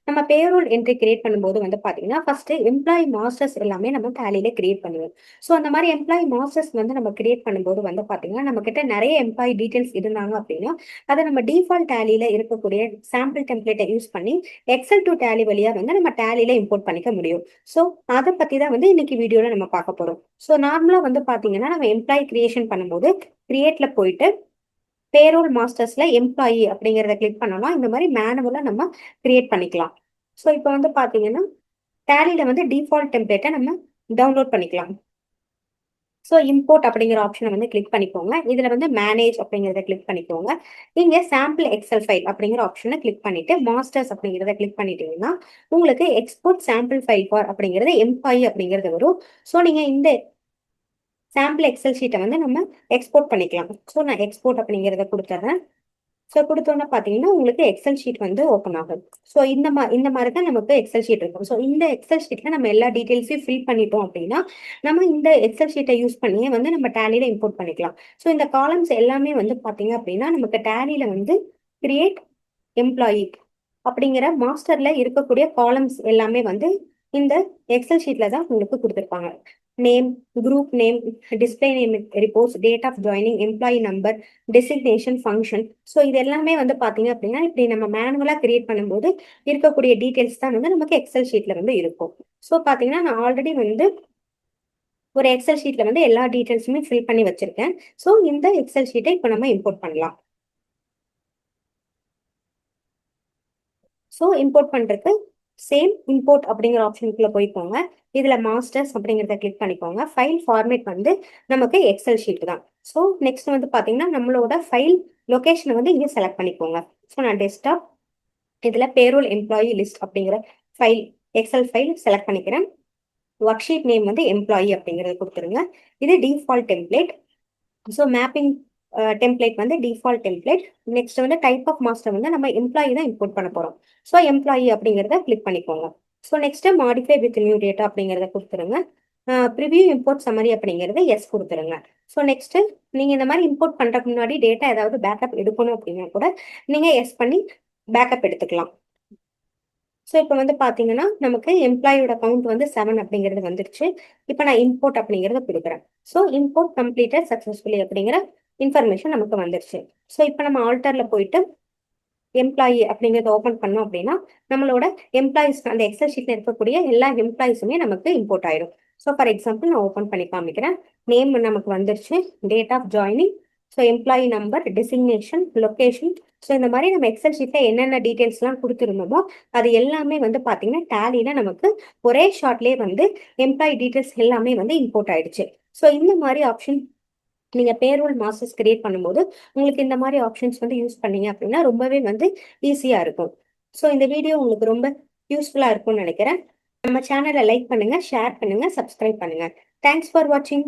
நம்ம payroll entry create பண்ணும்போது வந்து பார்த்தீங்கன்னா, ஃபர்ஸ்ட்டு எம்ப்ளாயி மாஸ்டர்ஸ் எல்லாமே நம்ம டேலியில கிரியேட் பண்ணுவோம். ஸோ அந்த மாரி எம்ப்ளாயி மாஸ்டர்ஸ் வந்து நம்ம கிரியேட் பண்ணும்போது வந்து பார்த்தீங்கன்னா, நம்மகிட்ட நெறைய எம்ப்ளாயி டீட்டெயில்ஸ் இருந்தாங்க அப்படின்னா, அத நம்ம டிஃபால்ட் டேலியில இருக்கக்கூடிய சாம்பிள் டெம்ப்ளேட்ட யூஸ் பண்ணி எக்ஸல் டூ டேலி வழியா வந்து நம்ம டேலியில இம்போர்ட் பண்ணிக்க முடியும். ஸோ அத பத்தி தான் வந்து இன்னைக்கு வீடியோல நம்ம பார்க்க போறோம். ஸோ நார்மலா வந்து பார்த்தீங்கன்னா, நம்ம எம்ப்ளாயி கிரியேஷன் பண்ணும்போது கிரியேட்ல போயிட்டு பேரோல் மாஸ்டர்ஸ்ல எம்ப்ளாயி அப்படிங்கிறத கிளிக் பண்ணோம்னா, இந்த மாரி மேனுவலா நம்ம கிரியேட் பண்ணிக்கலாம். ஸோ இப்போ வந்து பார்த்தீங்கன்னா, டேலில வந்து டிஃபால்ட் டெம்ப்ளேட்ட நம்ம டவுன்லோட் பண்ணிக்கலாம். ஸோ இம்போர்ட் அப்படிங்கிற ஆப்ஷனை வந்து கிளிக் பண்ணிக்கோங்க. இதுல வந்து மேனேஜ் அப்படிங்கிறத கிளிக் பண்ணிக்கோங்க. இங்க சாம்பிள் எக்ஸல் ஃபைல் அப்படிங்கிற ஆப்ஷனை கிளிக் பண்ணிட்டு மாஸ்டர்ஸ் அப்படிங்கிறத கிளிக் பண்ணிட்டீங்கன்னா, உங்களுக்கு எக்ஸ்போர்ட் சாம்பிள் ஃபைல் ஃபார் அப்படிங்கிறது எம்ப்ளாயி அப்படிங்கிறது வரும். ஸோ நீங்க இந்த சாம்பிள் எக்ஸல் ஷீட்டை வந்து நம்ம எக்ஸ்போர்ட் பண்ணிக்கலாம். ஸோ நான் எக்ஸ்போர்ட் அப்படிங்கிறத கொடுத்துட்றேன். ஸோ கொடுத்தோன்னே பார்த்தீங்கன்னா, உங்களுக்கு எக்ஸல் ஷீட் வந்து ஓப்பன் ஆகும். ஸோ இந்த மாதிரி தான் நமக்கு எக்ஸல் ஷீட் இருக்கும். ஸோ இந்த எக்ஸல் ஷீட்ல நம்ம எல்லா டீட்டெயில்ஸையும் ஃபில் பண்ணிட்டோம் அப்படின்னா, நம்ம இந்த எக்ஸல் ஷீட்டை யூஸ் பண்ணியே வந்து நம்ம டேலியில இம்போர்ட் பண்ணிக்கலாம். ஸோ இந்த காலம்ஸ் எல்லாமே வந்து பார்த்தீங்க அப்படின்னா, நமக்கு டேலியில வந்து கிரியேட் எம்ப்ளாயி அப்படிங்கிற மாஸ்டர்ல இருக்கக்கூடிய காலம்ஸ் எல்லாமே வந்து இந்த எக்ஸல் ஷீட்ல தான் உங்களுக்கு கொடுத்துருப்பாங்க. Name, group name, display name reports, date of joining, employee number, designation, function. So இது எல்லாமே வந்து பார்த்தீங்க அப்படின்னா, இப்படி நம்ம மேனுவலா கிரியேட் பண்ணும்போது இருக்கக்கூடிய டீட்டெயில்ஸ் தான் வந்து நமக்கு எக்ஸல் ஷீட்ல வந்து இருக்கும். ஸோ பார்த்தீங்கன்னா, நான் ஆல்ரெடி வந்து ஒரு எக்ஸல் ஷீட்ல வந்து எல்லா டீட்டெயில்ஸுமே ஃபில் பண்ணி வச்சிருக்கேன். ஸோ இந்த எக்ஸல் ஷீட்டை இப்போ நம்ம இம்போர்ட் பண்ணலாம். ஸோ இம்போர்ட் பண்றதுக்கு சேம் இம்போர்ட் அப்படிங்கிற ஆப்ஷனுக்குள்ள போய்க்கோங்க. இதுல மாஸ்டர்ஸ் அப்படிங்கிறத கிளிக் பண்ணிக்கோங்க. ஃபைல் ஃபார்மேட் வந்து நமக்கு எக்ஸல் ஷீட் தான். ஸோ நெக்ஸ்ட் வந்து பாத்தீங்கன்னா, நம்மளோட ஃபைல் லொகேஷனை வந்து இங்க செலக்ட் பண்ணிக்கோங்க. ஸோ நான் டெஸ்க்டாப் இதுல பேரோல் எம்ப்ளாயி லிஸ்ட் அப்படிங்கிற ஃபைல் எக்ஸல் ஃபைல் செலக்ட் பண்ணிக்கிறேன். ஒர்க் ஷீட் நேம் வந்து எம்ப்ளாயி அப்படிங்கறத கொடுத்துருங்க. இது default template. So mapping template வந்து டிஃபால்ட் டெம்ப்ளேட். நெக்ஸ்ட் வந்து டைப் ஆஃப் மாஸ்டர் வந்து நம்ம எம்ப்ளாயி தான் இம்போர்ட் பண்ண போறோம். ஸோ எம்ப்ளாயி அப்படிங்கிறத கிளிக் பண்ணிக்கோங்க. So next modify with new data அப்படிங்கிறத கொடுத்துருங்க. ப்ரிவியூ இம்போர்ட் சம்மரி அப்படிங்கிறது எஸ் கொடுத்துருங்க. ஸோ நெக்ஸ்ட் நீங்க இந்த மாதிரி இம்போர்ட் பண்றதுக்கு முன்னாடி டேட்டா ஏதாவது பேக்கப் எடுக்கணும் அப்படின்னா கூட நீங்க எஸ் பண்ணி பேக்கப் எடுத்துக்கலாம். ஸோ இப்போ வந்து பார்த்தீங்கன்னா, நமக்கு எம்ப்ளாயோட கவுண்ட் வந்து 7 அப்படிங்கிறது வந்துருச்சு. இப்போ நான் இம்போர்ட் அப்படிங்கிறத கொடுக்குறேன். ஸோ இம்போர்ட் கம்ப்ளீட்டட் சக்ஸஸ்ஃபுல்லி அப்படிங்கிற இன்ஃபர்மேஷன் நமக்கு வந்துருச்சு. ஸோ இப்போ நம்ம ஆல்டர்ல போயிட்டு எம்ப்ளாயி அப்படிங்கிறத ஓப்பன் பண்ணோம் அப்படின்னா, நம்மளோட எம்ப்ளாயிஸ் அந்த எக்ஸல் ஷீட்ல இருக்கக்கூடிய எல்லா எம்ப்ளாயிஸுமே நமக்கு இம்போர்ட் ஆயிடும். ஸோ ஃபார் எக்ஸாம்பிள் நான் ஓப்பன் பண்ணி காமிக்கிறேன். நேம் நமக்கு வந்துருச்சு. Date of joining, so employee number, designation, location. So இந்த மாதிரி நம்ம எக்ஸல் ஷீட்ல என்னென்ன டீடைல்ஸ்லாம் கொடுத்துருந்தோமோ அது எல்லாமே வந்து பார்த்தீங்கன்னா டேலியில நமக்கு ஒரே ஷாட்லேயே வந்து எம்ப்ளாயி டீடைல்ஸ் எல்லாமே வந்து இம்போர்ட் ஆயிடுச்சு. ஸோ இந்த மாதிரி ஆப்ஷன் நீங்க பேரோல் மாஸ்டர்ஸ் கிரியேட் பண்ணும்போது உங்களுக்கு இந்த மாதிரி ஆப்ஷன்ஸ் வந்து யூஸ் பண்ணீங்க அப்படின்னா ரொம்பவே வந்து ஈஸியா இருக்கும். ஸோ இந்த வீடியோ உங்களுக்கு ரொம்ப யூஸ்ஃபுல்லா இருக்கும்னு நினைக்கிறேன். நம்ம சேனலை லைக் பண்ணுங்க, ஷேர் பண்ணுங்க, சப்ஸ்கிரைப் பண்ணுங்க. தேங்க்ஸ் ஃபார் வாட்சிங்.